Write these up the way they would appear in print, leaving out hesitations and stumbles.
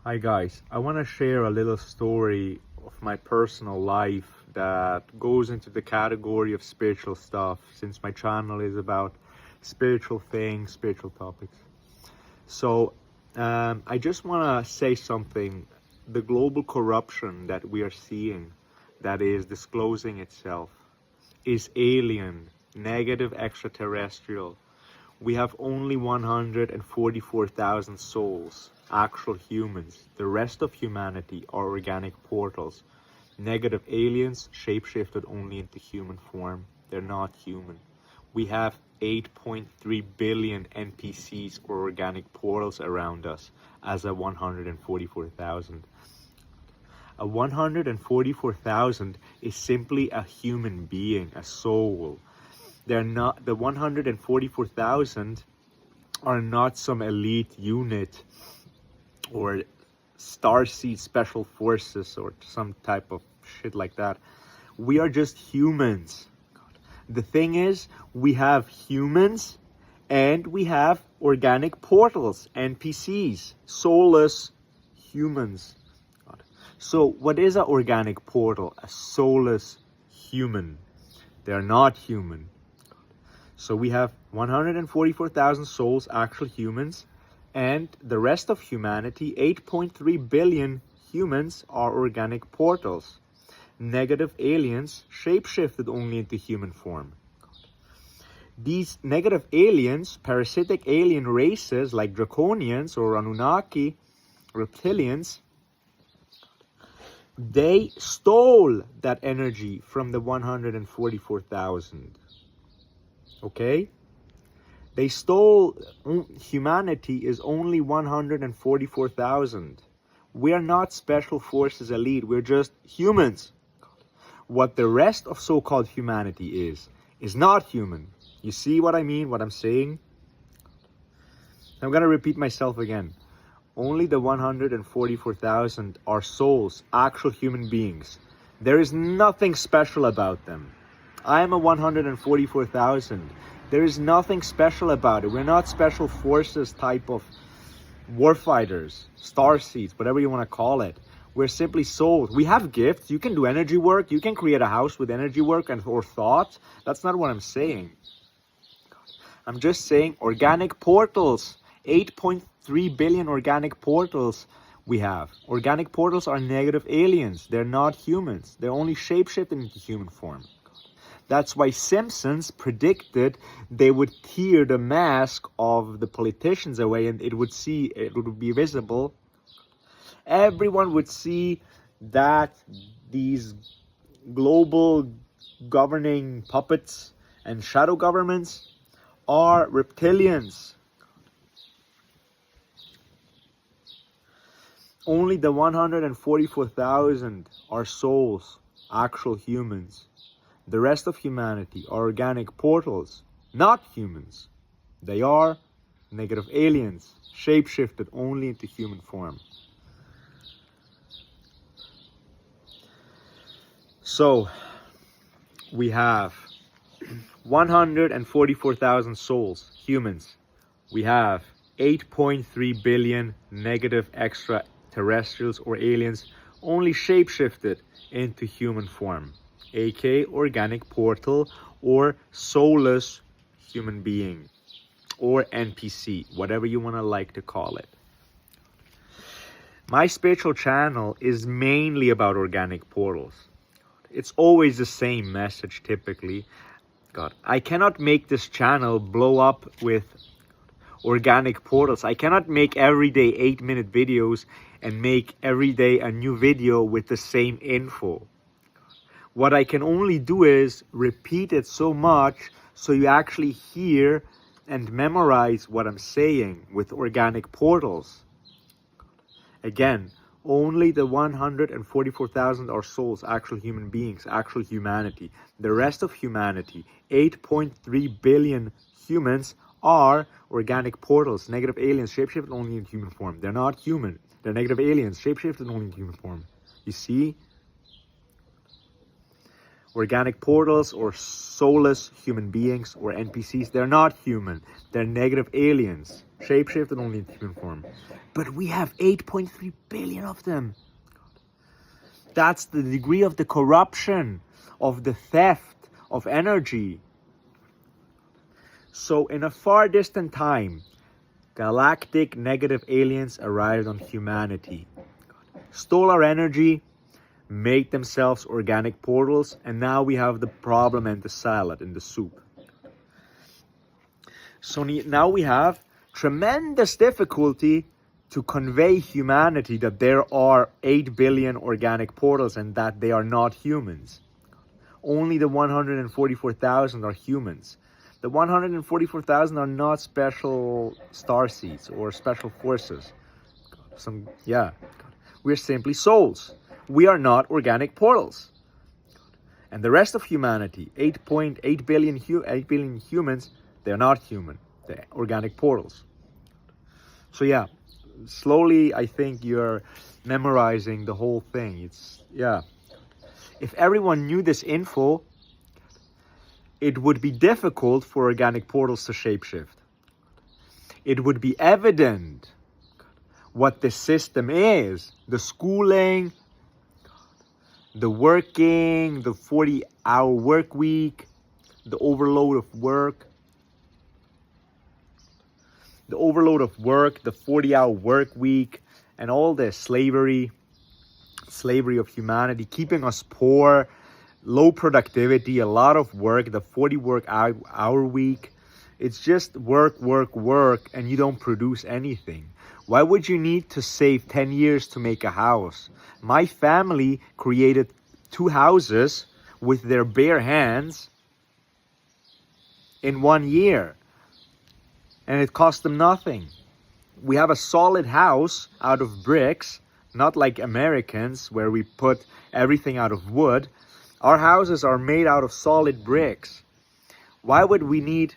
Hi guys, I want to share a little story of my personal life that goes into the category of spiritual stuff, since my channel is about spiritual things, spiritual topics. So I just want to say something. The global corruption that we are seeing, that is disclosing itself, is alien, negative, extraterrestrial. We have only 144,000 souls, actual humans. The rest of humanity are organic portals. Negative aliens, shapeshifted only into human form. They're not human. We have 8.3 billion NPCs or organic portals around us as a 144,000. A 144,000 is simply a human being, a soul. They're not, the 144,000 are not some elite unit or Starseed Special Forces or some type of shit like that. We are just humans. The thing is, we have humans and we have organic portals, NPCs, soulless humans. So what is an organic portal? A soulless human. They're not human. So we have 144,000 souls, actual humans, and the rest of humanity, 8.3 billion humans, are organic portals. Negative aliens, shapeshifted only into human form. These negative aliens, parasitic alien races like Draconians or Anunnaki, reptilians, they stole that energy from the 144,000. Okay? They stole, humanity is only 144,000. We are not special forces elite, we're just humans. What the rest of so-called humanity is not human. You see what I mean, what I'm saying? I'm gonna repeat myself again. Only the 144,000 are souls, actual human beings. There is nothing special about them. I am a 144,000. There is nothing special about it. We're not special forces type of warfighters, starseeds, whatever you want to call it. We're simply souls. We have gifts. You can do energy work. You can create a house with energy work or thought. That's not what I'm saying. I'm just saying organic portals. 8.3 billion organic portals we have. Organic portals are negative aliens. They're not humans. They're only shapeshifted into human form. That's why Simpsons predicted they would tear the mask of the politicians away and it would be visible. Everyone would see that these global governing puppets and shadow governments are reptilians. Only the 144,000 are souls, actual humans. The rest of humanity are organic portals, not humans. They are negative aliens, shapeshifted only into human form. So, we have 144,000 souls, humans. We have 8.3 billion negative extraterrestrials or aliens, only shapeshifted into human form. aka organic portal or soulless human being or NPC, whatever you want to like to call it. My spiritual channel is mainly about organic portals. It's always the same message typically. I cannot make this channel blow up with organic portals. I cannot make every day 8-minute videos and make every day a new video with the same info. What I can only do is repeat it so much so you actually hear and memorize what I'm saying with organic portals. Again, only the 144,000 are souls, actual human beings, actual humanity. The rest of humanity, 8.3 billion humans, are organic portals, negative aliens, shapeshifted only in human form. They're not human. They're negative aliens, shapeshifted only in human form. You see? Organic portals or soulless human beings or NPCs, they're not human. They're negative aliens. Shapeshifted only in human form. But we have 8.3 billion of them. That's the degree of the corruption, of the theft of energy. So in a far distant time, galactic negative aliens arrived on humanity, stole our energy, made themselves organic portals, and now we have the problem and the salad and the soup. So now we have tremendous difficulty to convey humanity that there are 8 billion organic portals and that they are not humans. Only the 144,000 are humans. The 144,000 are not special starseeds or special forces. We're simply souls. We are not organic portals. And the rest of humanity, 8 billion humans, they're not human. They're organic portals. So yeah, slowly I think you're memorizing the whole thing. If everyone knew this info, it would be difficult for organic portals to shapeshift. It would be evident what the system is. The schooling, the working, the 40-hour work week, the overload of work. The 40-hour work week, and all the slavery of humanity, keeping us poor, low productivity, a lot of work, the 40-hour week. It's just work, and you don't produce anything. Why would you need to save 10 years to make a house? My family created 2 houses with their bare hands in 1 year. And it cost them nothing. We have a solid house out of bricks, not like Americans where we put everything out of wood. Our houses are made out of solid bricks. Why would you need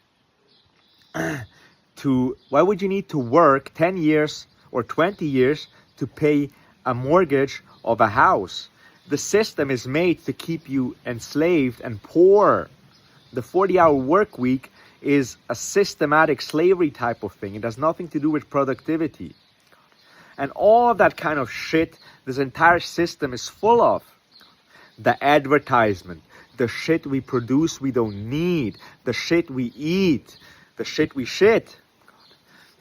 to work 10 years or 20 years to pay a mortgage of a house? The system is made to keep you enslaved and poor. The 40-hour work week is a systematic slavery type of thing. It has nothing to do with productivity. And all of that kind of shit this entire system is full of. The advertisement, the shit we produce we don't need, the shit we eat, the shit we shit,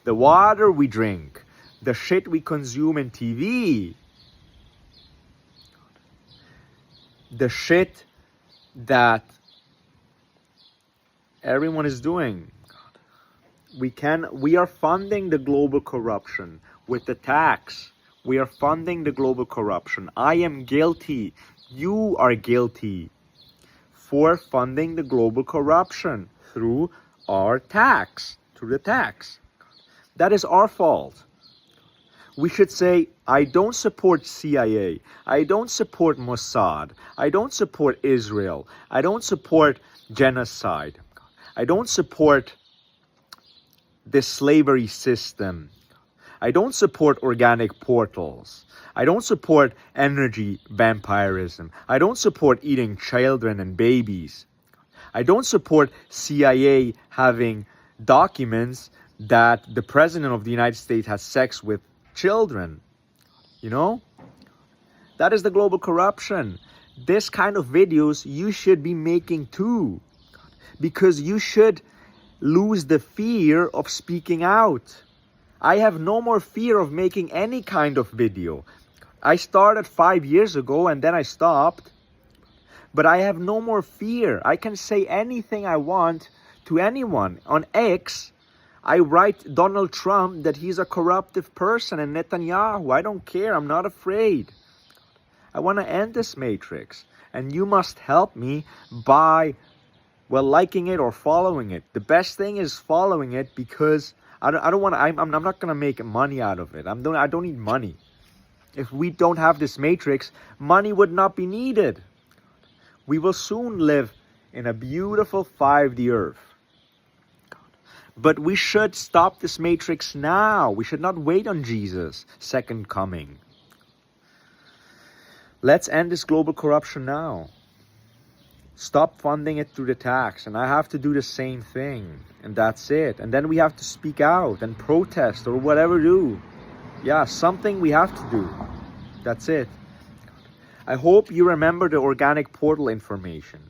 the water we drink, the shit we consume in TV, the shit that everyone is doing. We are funding the global corruption with the tax. We are funding the global corruption. I am guilty. You are guilty for funding the global corruption through our tax, through the tax. That is our fault. We should say, I don't support CIA. I don't support Mossad. I don't support Israel. I don't support genocide. I don't support this slavery system. I don't support organic portals. I don't support energy vampirism. I don't support eating children and babies. I don't support CIA having documents that the President of the United States has sex with children. You know? That is the global corruption. This kind of videos you should be making too. Because you should lose the fear of speaking out. I have no more fear of making any kind of video. I started 5 years ago and then I stopped. But I have no more fear. I can say anything I want to anyone. On X, I write Donald Trump that he's a corruptive person and Netanyahu. I don't care. I'm not afraid. I want to end this matrix. And you must help me by, well, liking it or following it. The best thing is following it because I'm not going to make money out of it. I don't need money. If we don't have this matrix, money would not be needed. We will soon live in a beautiful 5D earth. But we should stop this matrix now. We should not wait on Jesus' second coming. Let's end this global corruption now. Stop funding it through the tax, and I have to do the same thing, and that's it. And then we have to speak out and protest or whatever do. Yeah, something we have to do. That's it. I hope you remember the organic portal information.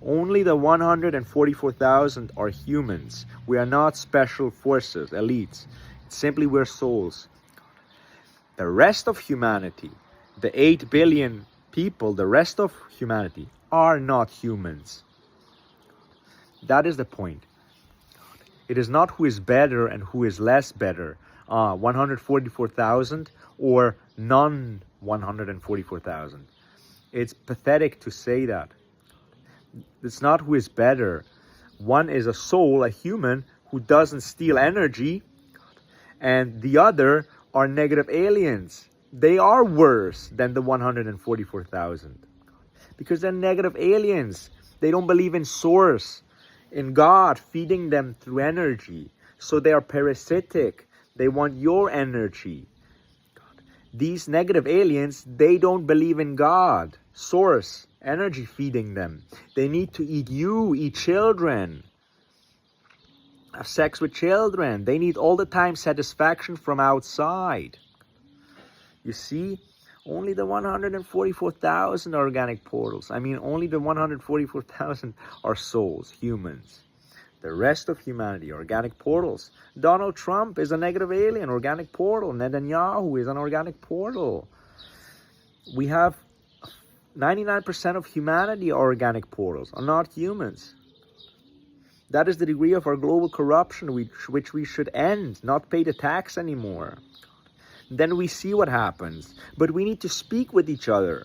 Only the 144,000 are humans. We are not special forces, elites. It's simply we're souls. The rest of humanity, the 8 billion people, the rest of humanity are not humans. That is the point. It is not who is better and who is less better. 144,000 or none 144,000. It's pathetic to say that. It's not who is better. One is a soul, a human, who doesn't steal energy, and the other are negative aliens. They are worse than the 144,000 because they're negative aliens. They don't believe in source, in God feeding them through energy. So they are parasitic. They want your energy. These negative aliens, they don't believe in God, source, energy feeding them. They need to eat you, eat children, have sex with children. They need all the time satisfaction from outside. You see, only the 144,000 are organic portals. I mean, only the 144,000 are souls, humans. The rest of humanity, organic portals. Donald Trump is a negative alien, organic portal. Netanyahu is an organic portal. We have 99% of humanity are organic portals, are not humans. That is the degree of our global corruption, which we should end, not pay the tax anymore. Then we see what happens. But we need to speak with each other.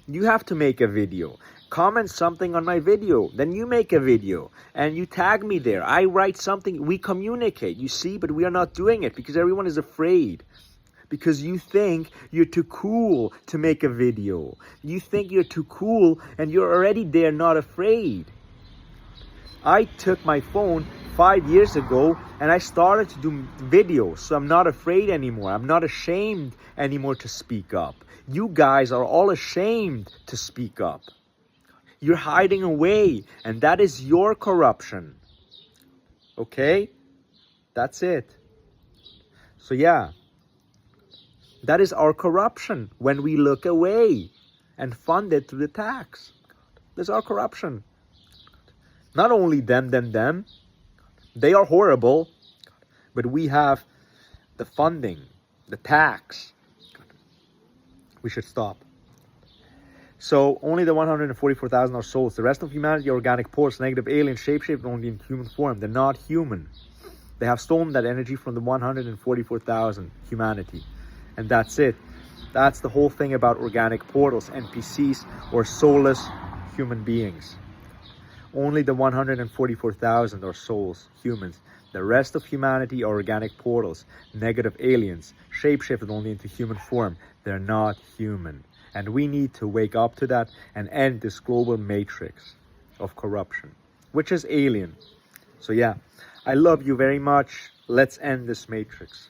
You have to make a video. Comment something on my video. Then you make a video and you tag me there. I write something. We communicate, you see, but we are not doing it because everyone is afraid. Because you think you're too cool to make a video. You think you're too cool and you're already there, not afraid. I took my phone 5 years ago and I started to do videos, so I'm not afraid anymore. I'm not ashamed anymore to speak up. You guys are all ashamed to speak up. You're hiding away, and that is your corruption. Okay? That's it. So yeah, that is our corruption when we look away and fund it through the tax. That's our corruption. Not only them. They are horrible, but we have the funding, the tax. We should stop. So only the 144,000 are souls. The rest of humanity are organic portals, negative alien, shape-shaped only in human form. They're not human. They have stolen that energy from the 144,000 humanity. And that's it. That's the whole thing about organic portals, NPCs, or soulless human beings. Only the 144,000 are souls, humans. The rest of humanity are organic portals, negative aliens, shape-shifted only into human form. They're not human. And we need to wake up to that and end this global matrix of corruption, which is alien. So yeah, I love you very much. Let's end this matrix.